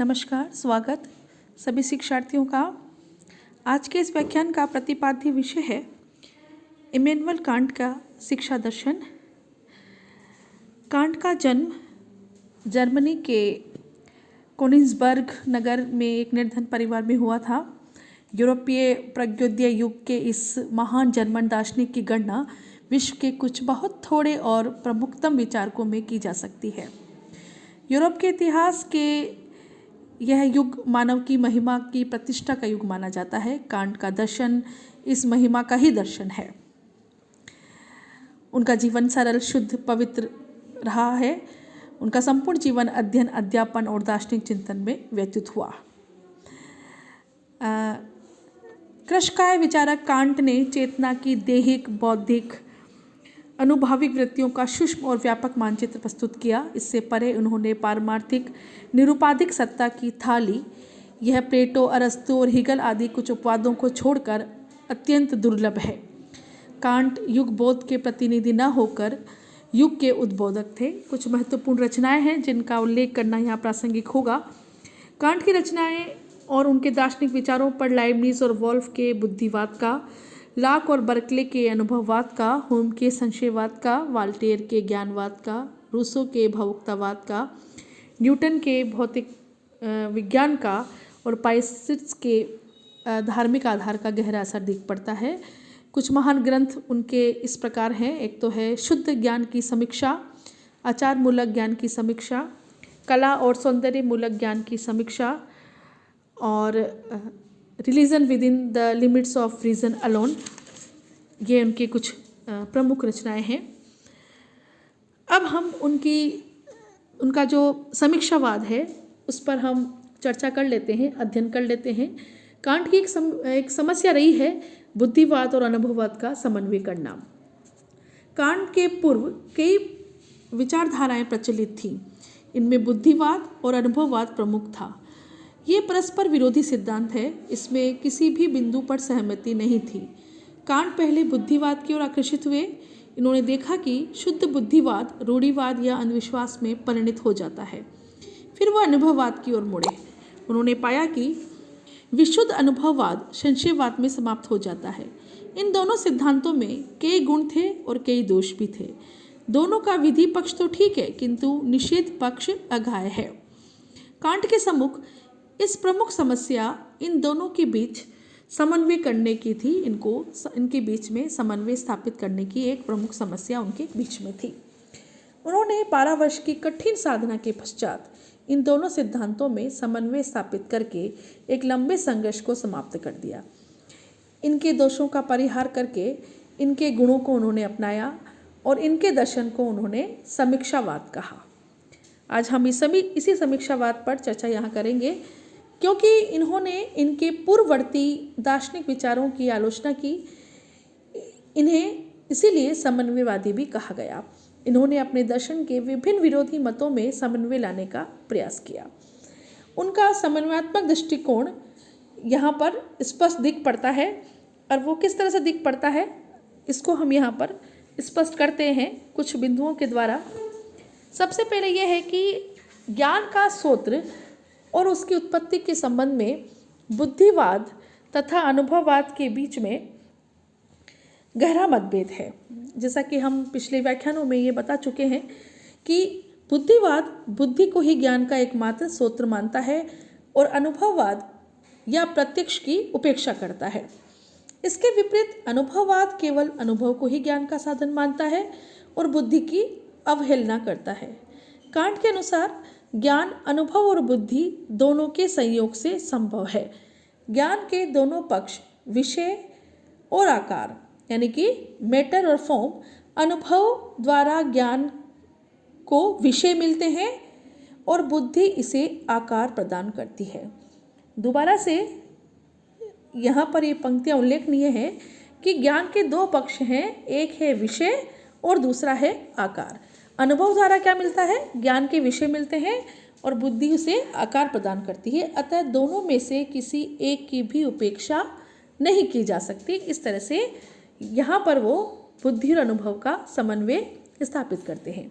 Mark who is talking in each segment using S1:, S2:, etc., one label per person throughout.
S1: नमस्कार, स्वागत सभी शिक्षार्थियों का। आज के इस व्याख्यान का प्रतिपाद्य विषय है इमैनुअल कांट का शिक्षा दर्शन। कांट का जन्म जर्मनी के कोनिग्सबर्ग नगर में एक निर्धन परिवार में हुआ था। यूरोपीय प्रगयोदय युग के इस महान जर्मन दार्शनिक की गणना विश्व के कुछ बहुत थोड़े और प्रमुखतम विचारकों में की जा सकती है। यूरोप के इतिहास के यह युग मानव की महिमा की प्रतिष्ठा का युग माना जाता है। कांट का दर्शन इस महिमा का ही दर्शन है। उनका जीवन सरल, शुद्ध, पवित्र रहा है। उनका संपूर्ण जीवन अध्ययन, अध्यापन और दार्शनिक चिंतन में व्यतीत हुआ। कृशकाय विचारक कांट ने चेतना की दैहिक, बौद्धिक, अनुभविक वृत्तियों का सूक्ष्म और व्यापक मानचित्र प्रस्तुत किया। इससे परे उन्होंने पारमार्थिक निरुपाधिक सत्ता की था ली। यह प्लेटो, अरस्तु और हिगल आदि कुछ उपवादों को छोड़कर अत्यंत दुर्लभ है। कांट युग बोध के प्रतिनिधि न होकर युग के उद्बोधक थे। कुछ महत्वपूर्ण रचनाएं हैं जिनका उल्लेख करना यहाँ प्रासंगिक होगा। कांट की रचनाएं और उनके दार्शनिक विचारों पर लाइबनिज और वोल्फ के बुद्धिवाद का, लाक और बर्कले के अनुभववाद का, होम के संशयवाद का, वाल्टेयर के ज्ञानवाद का, रूसो के भावुकतावाद का, न्यूटन के भौतिक विज्ञान का और पाइसिट्स के धार्मिक आधार का गहरा असर दिख पड़ता है। कुछ महान ग्रंथ उनके इस प्रकार हैं। एक तो है शुद्ध ज्ञान की समीक्षा, आचार मूलक ज्ञान की समीक्षा, कला और सौंदर्य मूलक ज्ञान की समीक्षा और religion within the limits of reason alone. ये उनके कुछ प्रमुख रचनाएं हैं। अब हम उनका जो समीक्षावाद है उस पर हम चर्चा कर लेते हैं, अध्ययन कर लेते हैं। कांट की एक समस्या रही है बुद्धिवाद और अनुभववाद का समन्वय करना। कांट के पूर्व कई विचारधाराएं प्रचलित थीं। इनमें बुद्धिवाद और अनुभववाद प्रमुख था। ये परस्पर विरोधी सिद्धांत है। इसमें किसी भी बिंदु पर सहमति नहीं थी। कांट पहले बुद्धिवाद की ओर आकर्षित हुए। इन्होंने देखा कि शुद्ध बुद्धिवाद रूढ़िवाद या अंधविश्वास में परिणत हो जाता है। फिर वह अनुभववाद की ओर मुड़े। उन्होंने पाया कि विशुद्ध अनुभववाद संशयवाद में समाप्त हो जाता है। इन दोनों सिद्धांतों में कई गुण थे और कई दोष भी थे। दोनों का विधि पक्ष तो ठीक है, किंतु निषेध पक्ष अघाय है। कांट के सम्मुख इस प्रमुख समस्या इन दोनों के बीच समन्वय करने की थी। इनके बीच में समन्वय स्थापित करने की एक प्रमुख समस्या उनके बीच में थी। उन्होंने 12 वर्ष की कठिन साधना के पश्चात इन दोनों सिद्धांतों में समन्वय स्थापित करके एक लंबे संघर्ष को समाप्त कर दिया। इनके दोषों का परिहार करके इनके गुणों को उन्होंने अपनाया और इनके दर्शन को उन्होंने समीक्षावाद कहा। आज हम इसी समीक्षावाद पर चर्चा यहाँ करेंगे, क्योंकि इन्होंने इनके पूर्ववर्ती दार्शनिक विचारों की आलोचना की। इन्हें इसीलिए समन्वयवादी भी कहा गया। इन्होंने अपने दर्शन के विभिन्न विरोधी मतों में समन्वय लाने का प्रयास किया। उनका समन्वयात्मक दृष्टिकोण यहाँ पर स्पष्ट दिख पड़ता है, और वो किस तरह से दिख पड़ता है इसको हम यहाँ पर स्पष्ट करते हैं कुछ बिंदुओं के द्वारा। सबसे पहले यह है कि ज्ञान का स्रोत और उसकी उत्पत्ति के संबंध में बुद्धिवाद तथा अनुभववाद के बीच में गहरा मतभेद है। जैसा कि हम पिछले व्याख्यानों में ये बता चुके हैं कि बुद्धिवाद बुद्धि को ही ज्ञान का एकमात्र स्रोत मानता है और अनुभववाद या प्रत्यक्ष की उपेक्षा करता है। इसके विपरीत अनुभववाद केवल अनुभव को ही ज्ञान का साधन मानता है और बुद्धि की अवहेलना करता है। कांट के अनुसार ज्ञान अनुभव और बुद्धि दोनों के संयोग से संभव है। ज्ञान के दोनों पक्ष विषय और आकार यानी कि मैटर और फॉर्म, अनुभव द्वारा ज्ञान को विषय मिलते हैं और बुद्धि इसे आकार प्रदान करती है। दोबारा से यहाँ पर ये पंक्तियाँ उल्लेखनीय है कि ज्ञान के दो पक्ष हैं, एक है विषय और दूसरा है आकार। अनुभव द्वारा क्या मिलता है? ज्ञान के विषय मिलते हैं और बुद्धि उसे आकार प्रदान करती है। अतः दोनों में से किसी एक की भी उपेक्षा नहीं की जा सकती। इस तरह से यहाँ पर वो बुद्धि और अनुभव का समन्वय स्थापित करते हैं।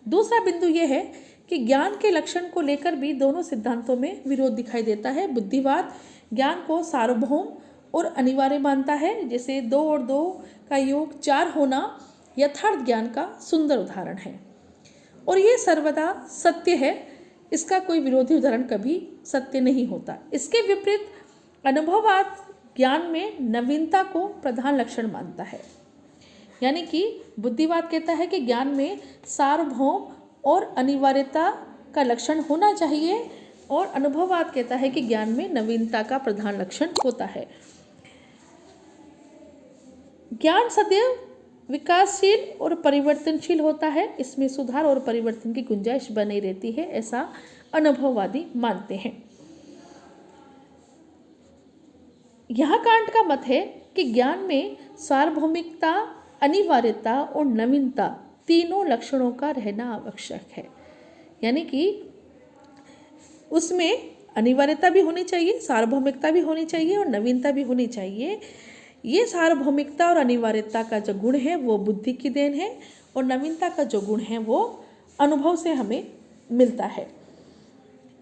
S1: दूसरा बिंदु ये है कि ज्ञान के लक्षण को लेकर भी दोनों सिद्धांतों में विरोध दिखाई देता है। बुद्धिवाद ज्ञान को सार्वभौम और अनिवार्य मानता है, जैसे 2 और 2 का योग 4 होना यथार्थ ज्ञान का सुंदर उदाहरण है और ये सर्वदा सत्य है, इसका कोई विरोधी उदाहरण कभी सत्य नहीं होता। इसके विपरीत अनुभववाद ज्ञान में नवीनता को प्रधान लक्षण मानता है, यानी कि बुद्धिवाद कहता है कि ज्ञान में सार्वभौम और अनिवार्यता का लक्षण होना चाहिए और अनुभववाद कहता है कि ज्ञान में नवीनता का प्रधान लक्षण होता है। ज्ञान सदैव विकासशील और परिवर्तनशील होता है, इसमें सुधार और परिवर्तन की गुंजाइश बनी रहती है, ऐसा अनुभववादी मानते हैं। यहाँ कांट का मत है कि ज्ञान में सार्वभौमिकता, अनिवार्यता और नवीनता तीनों लक्षणों का रहना आवश्यक है, यानी कि उसमें अनिवार्यता भी होनी चाहिए, सार्वभौमिकता भी होनी चाहिए और नवीनता भी होनी चाहिए। ये सार्वभौमिकता और अनिवार्यता का जो गुण है वो बुद्धि की देन है और नवीनता का जो गुण है वो अनुभव से हमें मिलता है।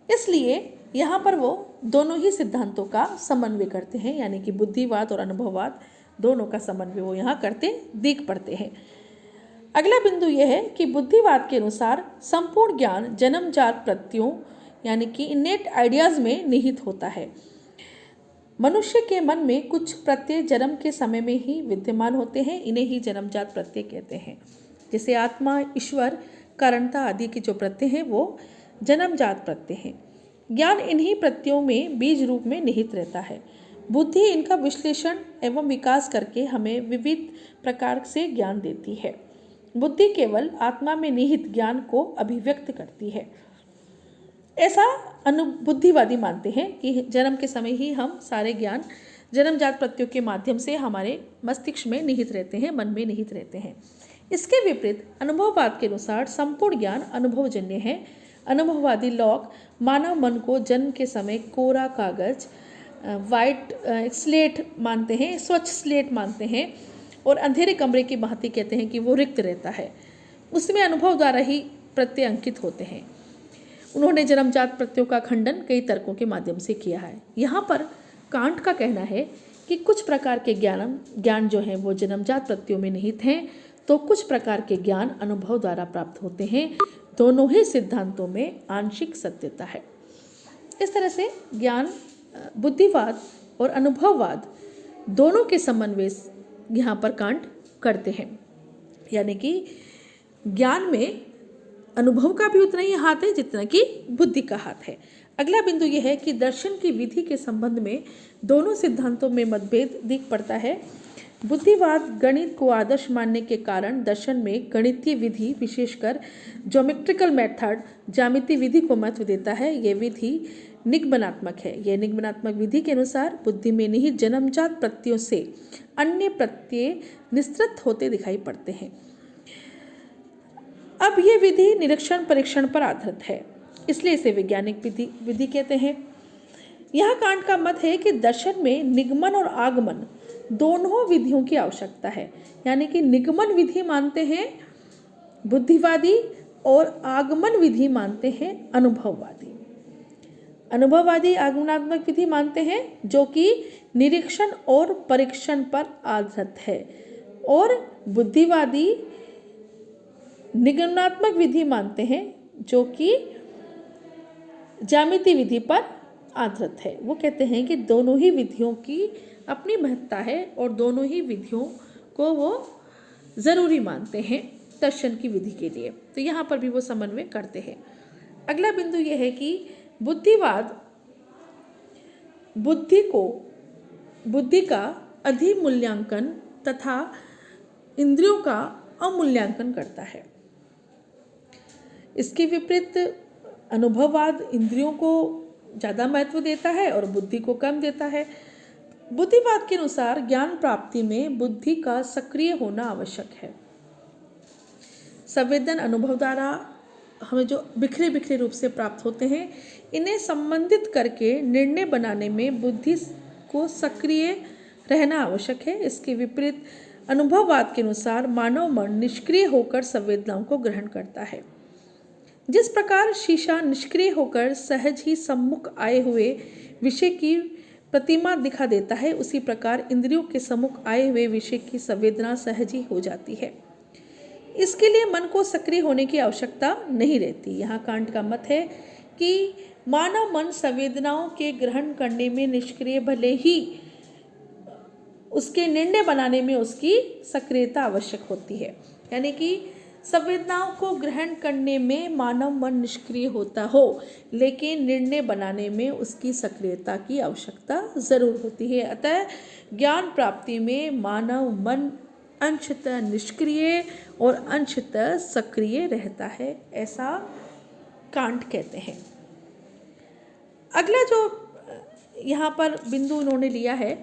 S1: इसलिए यहाँ पर वो दोनों ही सिद्धांतों का समन्वय करते हैं, यानी कि बुद्धिवाद और अनुभववाद दोनों का समन्वय वो यहाँ करते दिख पड़ते हैं। अगला बिंदु यह है कि बुद्धिवाद के अनुसार संपूर्ण ज्ञान जन्मजात प्रत्ययों यानी कि इनेट आइडियाज में निहित होता है। मनुष्य के मन में कुछ प्रत्यय जन्म के समय में ही विद्यमान होते हैं, इन्हें ही जन्मजात प्रत्यय कहते हैं। जैसे आत्मा, ईश्वर, कारणता आदि के जो प्रत्यय हैं वो जन्मजात प्रत्यय हैं। ज्ञान इन्हीं प्रत्ययों में बीज रूप में निहित रहता है। बुद्धि इनका विश्लेषण एवं विकास करके हमें विविध प्रकार से ज्ञान देती है। बुद्धि केवल आत्मा में निहित ज्ञान को अभिव्यक्त करती है, ऐसा बुद्धिवादी मानते हैं कि जन्म के समय ही हम सारे ज्ञान जन्मजात प्रत्ययों के माध्यम से हमारे मस्तिष्क में निहित रहते हैं, मन में निहित रहते हैं। इसके विपरीत अनुभववाद के अनुसार संपूर्ण ज्ञान अनुभवजन्य है। अनुभववादी लोग मानव मन को जन्म के समय कोरा कागज, वाइट स्लेट मानते हैं, स्वच्छ स्लेट मानते हैं और अंधेरे कमरे की भांति कहते हैं कि वो रिक्त रहता है, उसमें अनुभव द्वारा ही प्रत्यय अंकित होते हैं। उन्होंने जन्मजात प्रत्ययों का खंडन कई तर्कों के माध्यम से किया है। यहाँ पर कांट का कहना है कि कुछ प्रकार के ज्ञान जो हैं वो जन्मजात प्रत्ययों में निहित हैं, तो कुछ प्रकार के ज्ञान अनुभव द्वारा प्राप्त होते हैं। दोनों ही सिद्धांतों में आंशिक सत्यता है। इस तरह से ज्ञान, बुद्धिवाद और अनुभववाद दोनों के समन्वय यहाँ पर कांट करते हैं, यानी कि ज्ञान में अनुभव का भी उतना ही हाथ है जितना कि बुद्धि का हाथ है। अगला बिंदु यह है कि दर्शन की विधि के संबंध में दोनों सिद्धांतों में मतभेद दिख पड़ता है। बुद्धिवाद गणित को आदर्श मानने के कारण दर्शन में गणितीय विधि, विशेषकर ज्योमेट्रिकल मेथड, ज्यामितीय विधि को महत्व देता है। यह विधि निगमनात्मक है। यह निगमनात्मक विधि के अनुसार बुद्धि में निहित जन्मजात प्रत्ययों से अन्य प्रत्यय निस्तृत होते दिखाई पड़ते हैं। अब यह विधि निरीक्षण परीक्षण पर आधारित है, इसलिए इसे वैज्ञानिक विधि कहते हैं। यह कांट का मत है कि दर्शन में निगमन और आगमन दोनों विधियों की आवश्यकता है, यानी कि निगमन विधि मानते हैं बुद्धिवादी और आगमन विधि मानते हैं अनुभववादी। अनुभववादी आगमनात्मक विधि मानते हैं जो कि निरीक्षण और परीक्षण पर आधारित है और बुद्धिवादी निगमनात्मक विधि मानते हैं जो कि ज्यामितीय विधि पर आधारित है। वो कहते हैं कि दोनों ही विधियों की अपनी महत्ता है और दोनों ही विधियों को वो ज़रूरी मानते हैं दर्शन की विधि के लिए, तो यहाँ पर भी वो समन्वय करते हैं। अगला बिंदु यह है कि बुद्धिवाद बुद्धि का अधिमूल्यांकन तथा इंद्रियों का अमूल्यांकन करता है। इसके विपरीत अनुभववाद इंद्रियों को ज़्यादा महत्व देता है और बुद्धि को कम देता है। बुद्धिवाद के अनुसार ज्ञान प्राप्ति में बुद्धि का सक्रिय होना आवश्यक है। संवेदन अनुभव द्वारा हमें जो बिखरे बिखरे रूप से प्राप्त होते हैं, इन्हें संबंधित करके निर्णय बनाने में बुद्धि को सक्रिय रहना आवश्यक है। इसके विपरीत अनुभववाद के अनुसार मानव मन निष्क्रिय होकर संवेदनाओं को ग्रहण करता है। जिस प्रकार शीशा निष्क्रिय होकर सहज ही सम्मुख आए हुए विषय की प्रतिमा दिखा देता है, उसी प्रकार इंद्रियों के सम्मुख आए हुए विषय की संवेदना सहज ही हो जाती है। इसके लिए मन को सक्रिय होने की आवश्यकता नहीं रहती। यहाँ कांट का मत है कि मानव मन संवेदनाओं के ग्रहण करने में निष्क्रिय भले ही उसके निर्णय बनाने में उसकी सक्रियता आवश्यक होती है। यानी कि संवेदनाओं को ग्रहण करने में मानव मन निष्क्रिय होता हो, लेकिन निर्णय बनाने में उसकी सक्रियता की आवश्यकता जरूर होती है। अतः ज्ञान प्राप्ति में मानव मन अंशतः निष्क्रिय और अंशतः सक्रिय रहता है, ऐसा कांट कहते हैं। अगला जो यहाँ पर बिंदु उन्होंने लिया है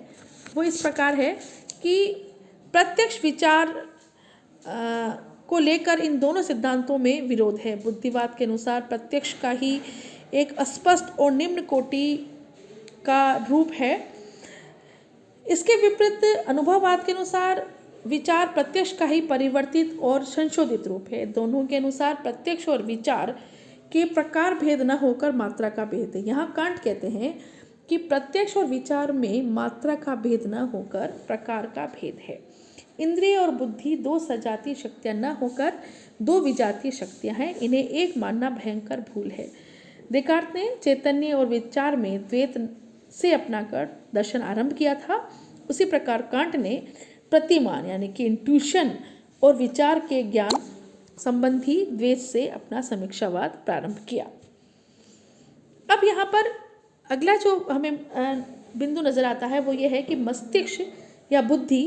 S1: वो इस प्रकार है कि प्रत्यक्ष विचार को लेकर इन दोनों सिद्धांतों में विरोध है। बुद्धिवाद के अनुसार प्रत्यक्ष का ही एक अस्पष्ट और निम्न कोटि का रूप है। इसके विपरीत अनुभववाद के अनुसार विचार प्रत्यक्ष का ही परिवर्तित और संशोधित रूप है। दोनों के अनुसार प्रत्यक्ष और विचार के प्रकार भेद न होकर मात्रा का भेद है। यहाँ कांट कहते हैं कि प्रत्यक्ष और विचार में मात्रा का भेद न होकर प्रकार का भेद है। इंद्रिय और बुद्धि दो सजातीय शक्तियाँ न होकर दो विजातीय शक्तियाँ हैं, इन्हें एक मानना भयंकर भूल है। देकार्त ने चैतन्य और विचार में द्वैत से अपनाकर दर्शन आरंभ किया था, उसी प्रकार कांट ने प्रतिमान यानी कि इंट्यूशन और विचार के ज्ञान संबंधी द्वैत से अपना समीक्षावाद प्रारंभ किया। अब यहाँ पर अगला जो हमें बिंदु नजर आता है वो ये है कि मस्तिष्क या बुद्धि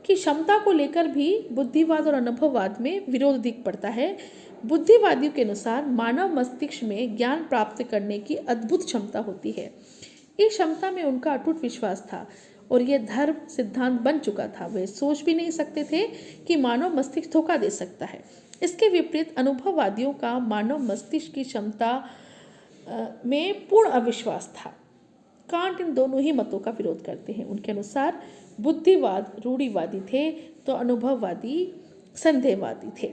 S1: की क्षमता को लेकर भी बुद्धिवाद और अनुभववाद में विरोध दिख पड़ता है। बुद्धिवादियों के अनुसार मानव मस्तिष्क में ज्ञान प्राप्त करने की अद्भुत क्षमता होती है। इस क्षमता में उनका अटूट विश्वास था और यह धर्म सिद्धांत बन चुका था। वे सोच भी नहीं सकते थे कि मानव मस्तिष्क धोखा दे सकता है। इसके विपरीत अनुभववादियों का मानव मस्तिष्क की क्षमता में पूर्ण अविश्वास था। कांट इन दोनों ही मतों का विरोध करते हैं। उनके अनुसार बुद्धिवाद रूढ़िवादी थे तो अनुभववादी संदेहवादी थे।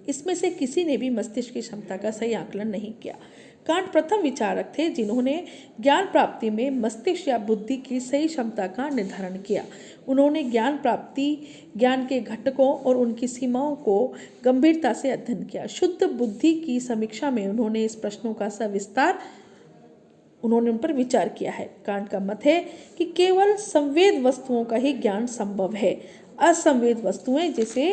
S1: इसमें से किसी ने भी मस्तिष्क की क्षमता का सही आकलन नहीं किया। कांट प्रथम विचारक थे जिन्होंने ज्ञान प्राप्ति में मस्तिष्क या बुद्धि की सही क्षमता का निर्धारण किया। उन्होंने ज्ञान प्राप्ति, ज्ञान के घटकों और उनकी सीमाओं को गंभीरता से अध्ययन किया। शुद्ध बुद्धि की समीक्षा में उन्होंने इस प्रश्नों का सविस्तार उन पर विचार किया है। कांट का मत है कि केवल संवेद वस्तुओं का ही ज्ञान संभव है। असंवेद वस्तुएं जैसे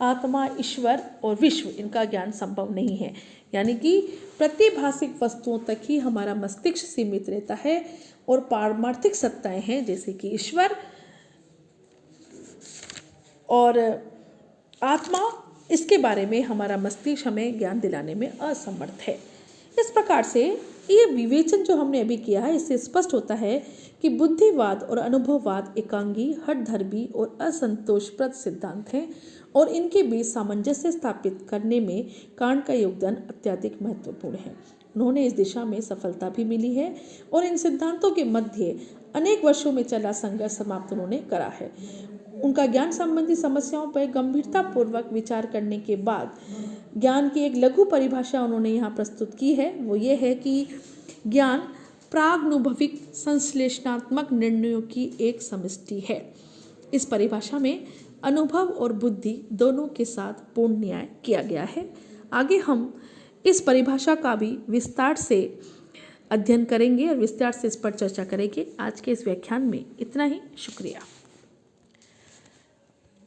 S1: आत्मा, ईश्वर और विश्व, इनका ज्ञान संभव नहीं है। यानी कि प्रतिभाषिक वस्तुओं तक ही हमारा मस्तिष्क सीमित रहता है और पारमार्थिक सत्ताएं हैं जैसे कि ईश्वर और आत्मा, इसके बारे में हमारा मस्तिष्क हमें ज्ञान दिलाने में असमर्थ है। इस प्रकार से ये विवेचन जो हमने अभी किया है इससे स्पष्ट होता है कि बुद्धिवाद और अनुभववाद एकांगी, हठधर्मी और असंतोषप्रद सिद्धांत हैं और इनके बीच सामंजस्य स्थापित करने में कांट का योगदान अत्यधिक महत्वपूर्ण है। उन्होंने इस दिशा में सफलता भी मिली है और इन सिद्धांतों के मध्य अनेक वर्षों में चला संघर्ष समाप्त उन्होंने करा है। उनका ज्ञान संबंधी समस्याओं पर गंभीरतापूर्वक विचार करने के बाद ज्ञान की एक लघु परिभाषा उन्होंने यहाँ प्रस्तुत की है। वो ये है कि ज्ञान प्रागनुभविक संश्लेषणात्मक निर्णयों की एक समष्टि है। इस परिभाषा में अनुभव और बुद्धि दोनों के साथ पूर्ण न्याय किया गया है। आगे हम इस परिभाषा का भी विस्तार से अध्ययन करेंगे और विस्तार से इस पर चर्चा करेंगे। आज के इस व्याख्यान में इतना ही। शुक्रिया।